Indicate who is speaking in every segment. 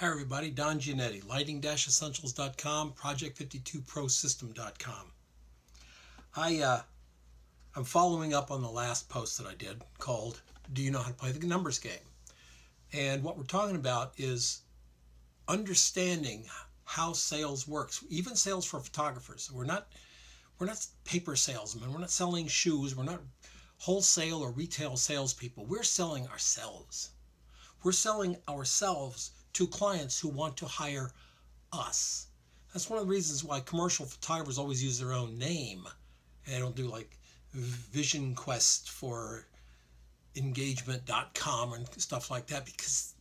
Speaker 1: Hi everybody, Don Giannetti, lighting-essentials.com, project52prosystem.com. I'm following up on the last post that I did called, Do You Know How to Play the Numbers Game? And what we're talking about is understanding how sales works, even sales for photographers. We're not paper salesmen, we're not selling shoes, we're not wholesale or retail salespeople. We're selling ourselves. We're selling ourselves to clients who want to hire us. That's one of the reasons why commercial photographers always use their own name. They don't do like Vision Quest for engagement.com and stuff like that, because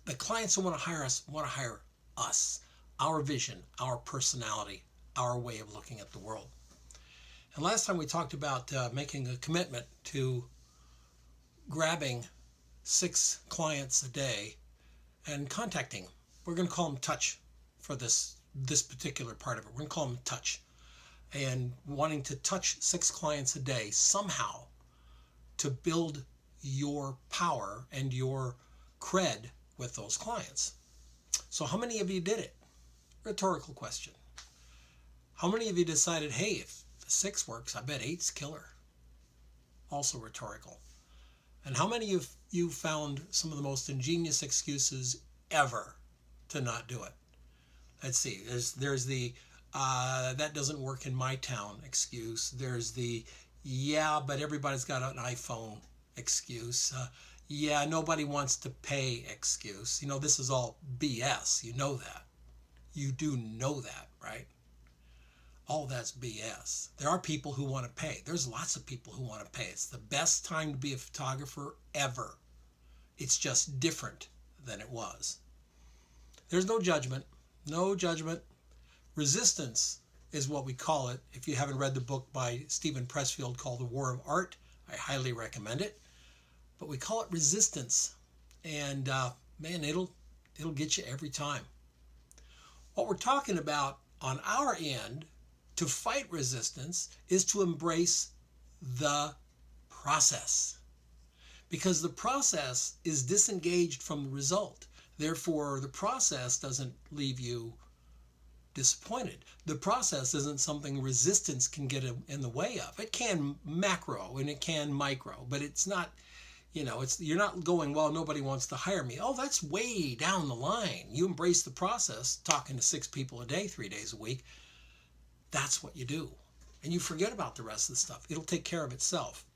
Speaker 1: the clients who want to hire us want to hire us, our vision, our personality, our way of looking at the world. And last time we talked about making a commitment to grabbing 6 clients a day and contacting. We're going to call them touch for this particular part of it. We're going to call them touch. And wanting to touch 6 clients a day somehow to build your power and your cred with those clients. So how many of you did it? Rhetorical question. How many of you decided, hey, if 6 works, I bet 8's killer? Also rhetorical. And how many of you found some of the most ingenious excuses ever to not do it? Let's see. There's the that doesn't work in my town excuse. There's the yeah, but everybody's got an iPhone excuse. Yeah, nobody wants to pay excuse. You know, this is all BS. You know that. You do know that, right? All that's BS. There are people who want to pay. There's lots of people who want to pay. It's the best time to be a photographer ever. It's just different than it was. There's no judgment. No judgment. Resistance is what we call it. If you haven't read the book by Steven Pressfield called The War of Art, I highly recommend it. But we call it resistance. And man, it'll get you every time. What we're talking about on our end to fight resistance is to embrace the process, because the process is disengaged from the result. Therefore, the process doesn't leave you disappointed. The process isn't something resistance can get in the way of. It can macro and it can micro, but it's not, you're not going, well, nobody wants to hire me. Oh, that's way down the line. You embrace the process, talking to 6 people a day, 3 days a week. That's what you do. And you forget about the rest of the stuff. It'll take care of itself.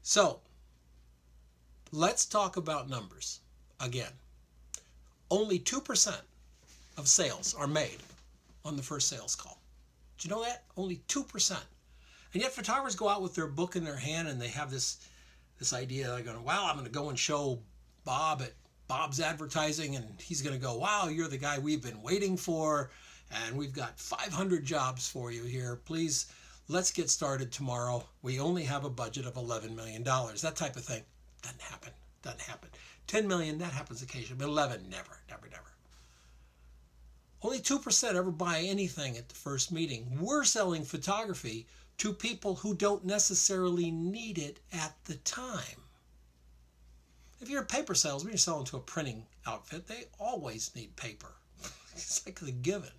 Speaker 1: So let's talk about numbers again. Only 2% of sales are made on the first sales call. Did you know that? Only 2%. And yet photographers go out with their book in their hand and they have this idea. They're going, wow, I'm going to go and show Bob at Bob's Advertising, and he's going to go, wow, you're the guy we've been waiting for. And we've got 500 jobs for you here. Please, let's get started tomorrow. We only have a budget of $11 million. That type of thing doesn't happen. 10 million, that happens occasionally, but 11, never. Only 2% ever buy anything at the first meeting. We're selling photography to people who don't necessarily need it at the time. If you're a paper salesman, you're selling to a printing outfit, they always need paper. It's like a given.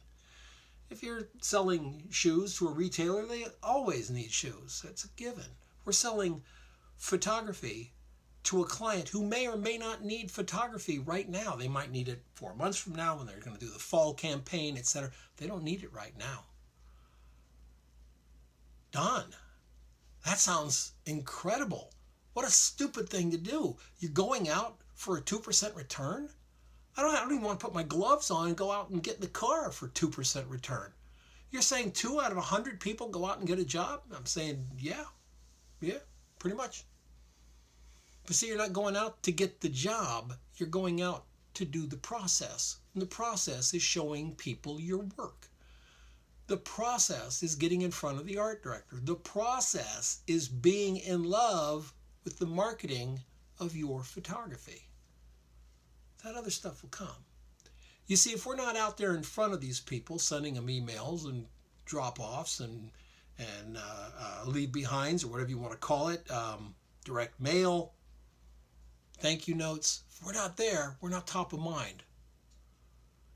Speaker 1: If you're selling shoes to a retailer, they always need shoes. That's a given. We're selling photography to a client who may or may not need photography right now. They might need it 4 months from now when they're going to do the fall campaign, etc. They don't need it right now. Don, that sounds incredible. What a stupid thing to do. You're going out for a 2% return? I don't even want to put my gloves on and go out and get in the car for 2% return. You're saying 2 out of 100 people go out and get a job? I'm saying, yeah, pretty much. But see, you're not going out to get the job. You're going out to do the process. And the process is showing people your work. The process is getting in front of the art director. The process is being in love with the marketing of your photography. That other stuff will come. You see, if we're not out there in front of these people, sending them emails and drop-offs and leave behinds, or whatever you want to call it, direct mail, thank you notes, if we're not there, we're not top of mind.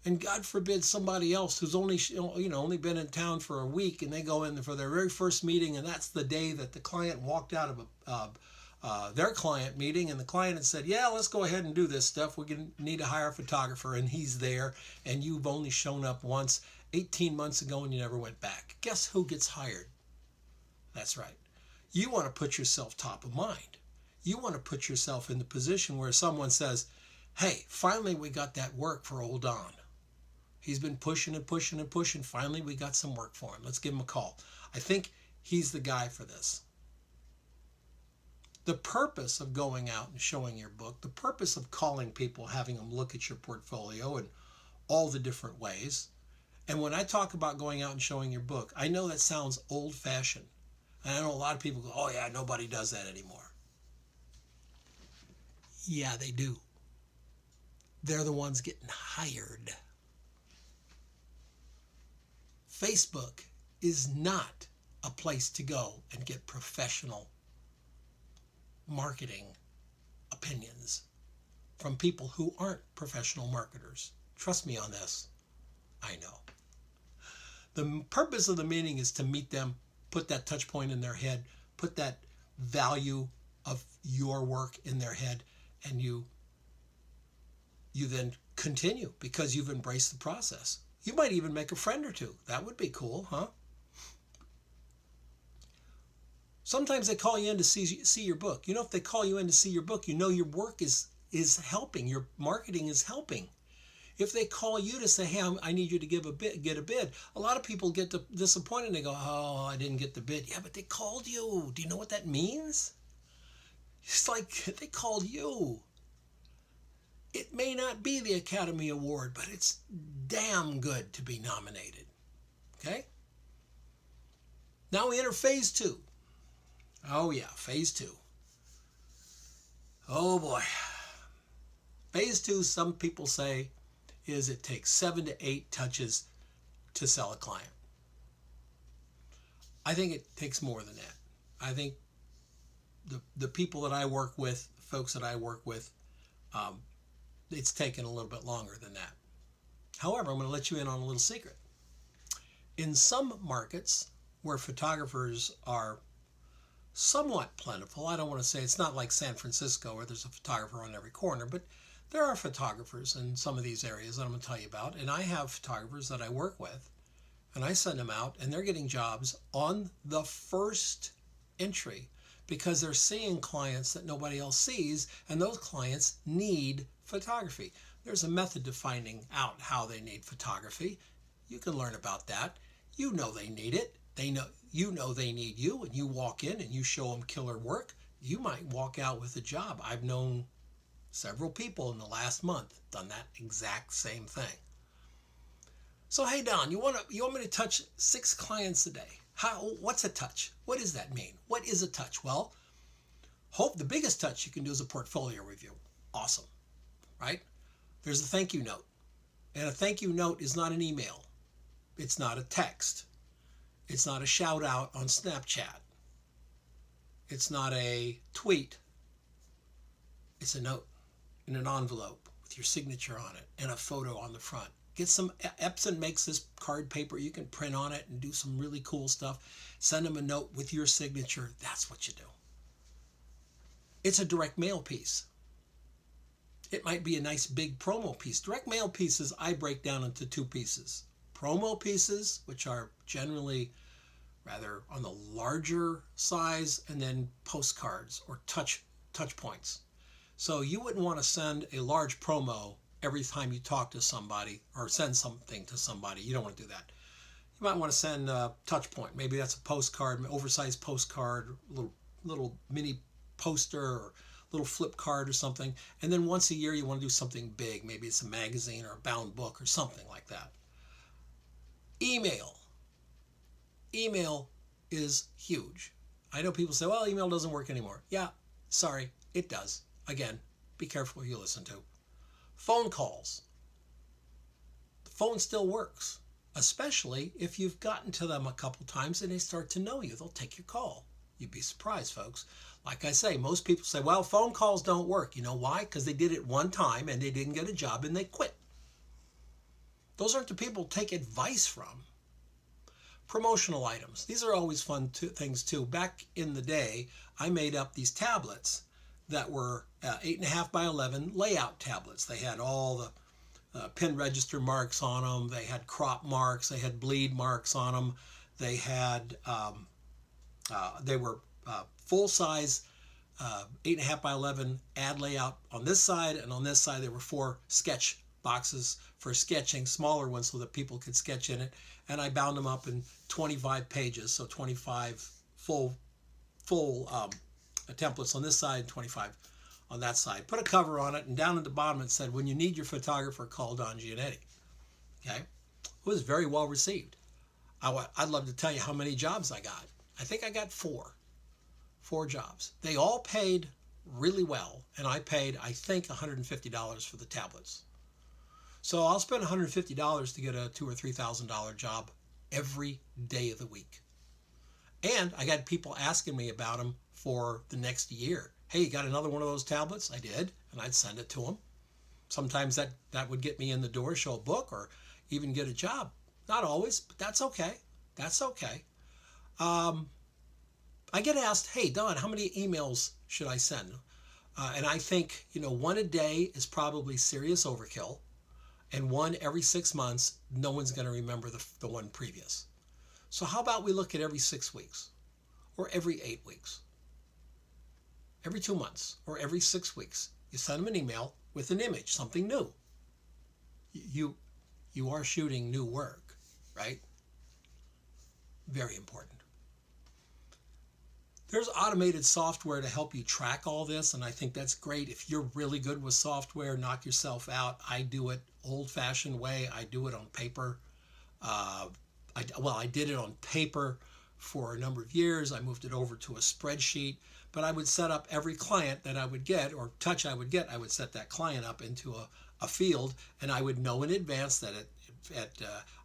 Speaker 1: And God forbid somebody else who's only only been in town for a week, and they go in for their very first meeting, and that's the day that the client walked out of their client meeting, and the client had said, yeah, let's go ahead and do this stuff. We're going to need to hire a photographer, and he's there, and you've only shown up once 18 months ago and you never went back. Guess who gets hired? That's right. You want to put yourself top of mind. You want to put yourself in the position where someone says, hey, finally we got that work for old Don. He's been pushing and pushing and pushing. Finally, we got some work for him. Let's give him a call. I think he's the guy for this. The purpose of going out and showing your book, the purpose of calling people, having them look at your portfolio in all the different ways. And when I talk about going out and showing your book, I know that sounds old-fashioned. And I know a lot of people go, oh yeah, nobody does that anymore. Yeah, they do. They're the ones getting hired. Facebook is not a place to go and get professional marketing opinions from people who aren't professional marketers. Trust me on this. I know. The purpose of the meeting is to meet them, put that touch point in their head, put that value of your work in their head, and you then continue because you've embraced the process. You might even make a friend or two. That would be cool, huh? Sometimes they call you in to see your book. You know, if they call you in to see your book, you know your work is helping. Your marketing is helping. If they call you to say, hey, I need you to get a bid, a lot of people get disappointed and they go, oh, I didn't get the bid. Yeah, but they called you. Do you know what that means? It's like they called you. It may not be the Academy Award, but it's damn good to be nominated. Okay? Now we enter phase 2. Oh yeah, phase 2. Oh boy. Phase 2, some people say, is it takes 7 to 8 touches to sell a client. I think it takes more than that. I think the people that I work with, folks that I work with, it's taken a little bit longer than that. However, I'm going to let you in on a little secret. In some markets where photographers are somewhat plentiful, I don't want to say it's not like San Francisco where there's a photographer on every corner, but there are photographers in some of these areas that I'm going to tell you about. And I have photographers that I work with, and I send them out, and they're getting jobs on the first entry because they're seeing clients that nobody else sees, and those clients need photography. There's a method to finding out how they need photography. You can learn about that. You know they need it. You know they need you, and you walk in and you show them killer work. You might walk out with a job. I've known several people in the last month done that exact same thing. So hey Don, you want me to touch 6 clients a day? What's a touch? What does that mean? What is a touch? Well, the biggest touch you can do is a portfolio review. Awesome, right? There's a thank you note. And a thank you note is not an email. It's not a text. It's not a shout out on Snapchat. It's not a tweet. It's a note in an envelope with your signature on it and a photo on the front. Get some, Epson makes this card paper. You can print on it and do some really cool stuff. Send them a note with your signature. That's what you do. It's a direct mail piece. It might be a nice big promo piece. Direct mail pieces I break down into 2 pieces. Promo pieces, which are generally rather on the larger size, and then postcards or touch points. So you wouldn't want to send a large promo every time you talk to somebody or send something to somebody. You don't want to do that. You might want to send a touch point. Maybe that's a postcard, an oversized postcard, little mini poster or little flip card or something. And then once a year you want to do something big. Maybe it's a magazine or a bound book or something like that. Email. Email is huge. I know people say, well, email doesn't work anymore. Yeah, sorry, it does. Again, be careful who you listen to. Phone calls. The phone still works, especially if you've gotten to them a couple times and they start to know you. They'll take your call. You'd be surprised, folks. Like I say, most people say, well, phone calls don't work. You know why? Because they did it one time and they didn't get a job and they quit. Those aren't the people to take advice from. Promotional items. These are always fun things too. Back in the day, I made up these tablets that were 8.5 by 11 layout tablets. They had all the pin register marks on them. They had crop marks. They had bleed marks on them. They had they were full size 8.5 by 11 ad layout on this side, and on this side there were 4 sketch boxes for sketching, smaller ones so that people could sketch in it. And I bound them up in 25 pages, so 25 full templates on this side and 25 on that side. Put a cover on it, and down at the bottom it said, "When you need your photographer, call Don Giannetti." Okay, it was very well received. I'd love to tell you how many jobs I got. I think I got 4 jobs. They all paid really well, and I paid, I think, $150 for the tablets. So I'll spend $150 to get a $2,000 or $3,000 job every day of the week. And I got people asking me about them for the next year. "Hey, you got another one of those tablets?" I did, and I'd send it to them. Sometimes that would get me in the door, show a book, or even get a job. Not always, but that's okay. That's okay. I get asked, "Hey, Don, how many emails should I send?" And I think, one a day is probably serious overkill. And one every 6 months, no one's going to remember the one previous. So how about we look at every 6 weeks, or every 8 weeks, every 2 months, or every 6 weeks? You send them an email with an image, something new. You are shooting new work, right? Very important. There's automated software to help you track all this, and I think that's great. If you're really good with software, knock yourself out. I do it old-fashioned way. I do it on paper. I did it on paper for a number of years. I moved it over to a spreadsheet, but I would set up every client that I would get, or touch I would get, I would set that client up into a field, and I would know in advance that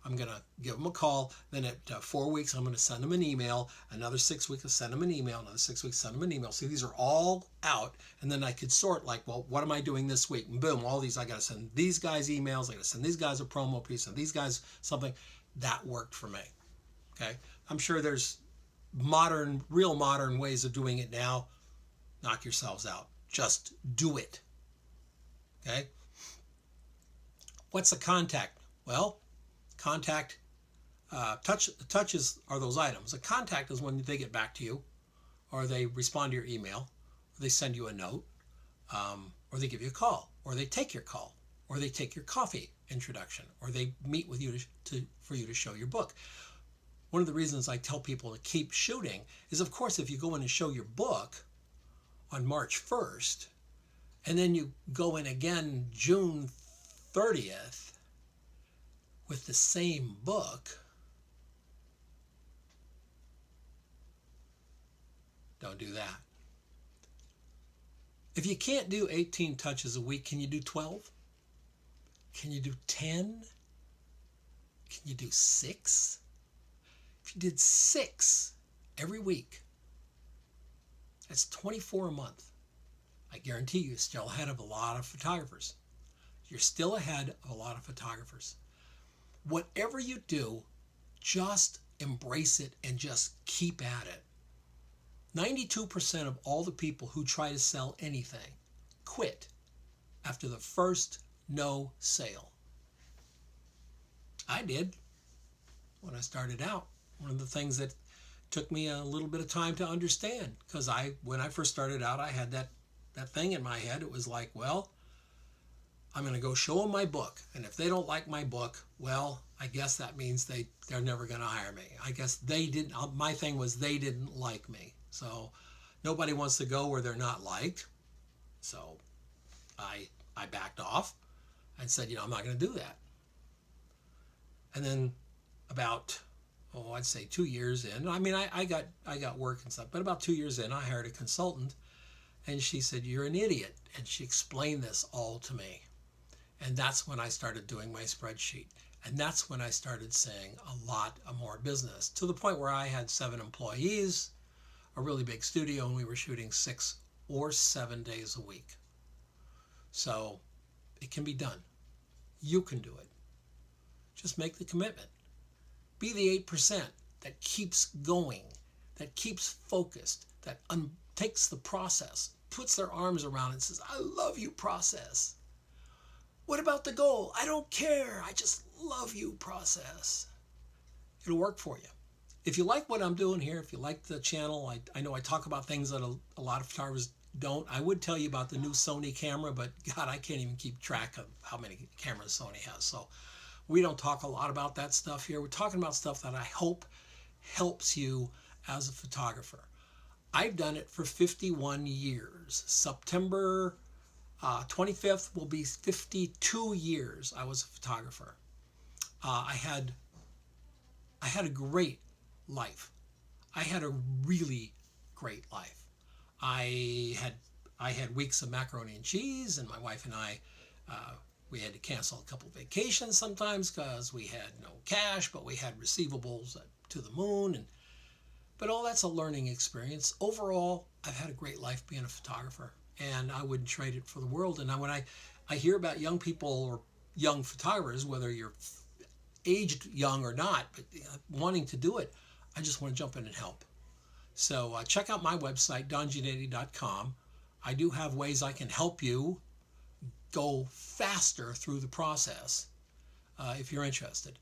Speaker 1: I'm going to give them a call. Then at 4 weeks, I'm going to send them an email. Another 6 weeks, I'll send them an email. Another 6 weeks, send them an email. So these are all out. And then I could sort like, well, what am I doing this week? And boom, all these, I got to send these guys emails. I got to send these guys a promo piece and these guys something. That worked for me. Okay. I'm sure there's real modern ways of doing it now. Knock yourselves out. Just do it. Okay. What's a contact? Well, contact, touches are those items. A contact is when they get back to you, or they respond to your email, or they send you a note, or they give you a call, or they take your call, or they take your coffee introduction, or they meet with you for you to show your book. One of the reasons I tell people to keep shooting is, of course, if you go in and show your book on March 1st, and then you go in again June 30th, with the same book, don't do that. If you can't do 18 touches a week, can you do 12? Can you do 10? Can you do 6? If you did 6 every week, that's 24 a month. I guarantee you're still ahead of a lot of photographers. You're still ahead of a lot of photographers. Whatever you do, just embrace it and just keep at it. 92% of all the people who try to sell anything quit after the first no sale. I did when I started out. One of the things that took me a little bit of time to understand, because when I first started out, I had that thing in my head. It was like, well, I'm going to go show them my book. And if they don't like my book, well, I guess that means they're never going to hire me. I guess they didn't. My thing was they didn't like me. So nobody wants to go where they're not liked. So I backed off and said, I'm not going to do that. And then about, I'd say 2 years in, I got work and stuff, but about 2 years in, I hired a consultant, and she said, "You're an idiot." And she explained this all to me. And that's when I started doing my spreadsheet. And that's when I started seeing a lot more business, to the point where I had 7 employees, a really big studio, and we were shooting 6 or 7 days a week. So it can be done. You can do it. Just make the commitment. Be the 8% that keeps going, that keeps focused, that takes the process, puts their arms around it and says, I love you, process. What about the goal? I don't care. I just love you, process. It'll work for you. If you like what I'm doing here, if you like the channel, I know I talk about things that a lot of photographers don't. I would tell you about the new Sony camera, but God, I can't even keep track of how many cameras Sony has. So we don't talk a lot about that stuff here. We're talking about stuff that I hope helps you as a photographer. I've done it for 51 years. September 25th will be 52 years I was a photographer. I had a great life. I had a really great life. I had weeks of macaroni and cheese, and my wife and I, we had to cancel a couple of vacations sometimes because we had no cash, but we had receivables to the moon. But all that's a learning experience. Overall, I've had a great life being a photographer, and I wouldn't trade it for the world. And when I hear about young people or young photographers, whether you're aged young or not, but wanting to do it, I just want to jump in and help. So check out my website, dongiannetti.com. I do have ways I can help you go faster through the process if you're interested.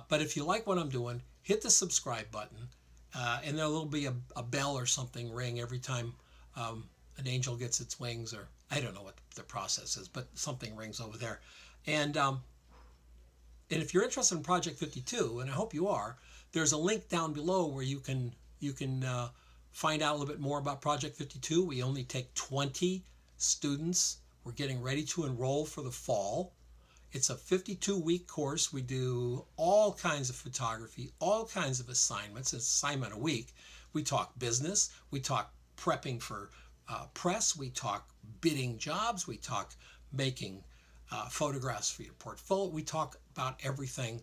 Speaker 1: But if you like what I'm doing, hit the subscribe button, and there'll be a bell or something ring every time an angel gets its wings, or I don't know what the process is, but something rings over there. And if you're interested in Project 52, and I hope you are, there's a link down below where you can find out a little bit more about Project 52. We only take 20 students. We're getting ready to enroll for the fall. It's a 52-week course. We do all kinds of photography, all kinds of assignments. It's an assignment a week. We talk business. We talk prepping for press. We talk bidding jobs. We talk making photographs for your portfolio. We talk about everything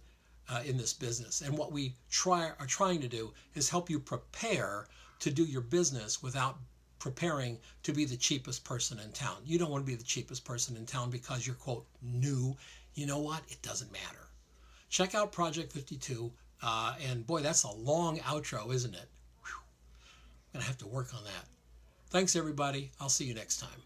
Speaker 1: in this business. And what we are trying to do is help you prepare to do your business without preparing to be the cheapest person in town. You don't want to be the cheapest person in town because you're, quote, new. You know what? It doesn't matter. Check out Project 52. And boy, that's a long outro, isn't it? Whew. I'm going to have to work on that. Thanks, everybody. I'll see you next time.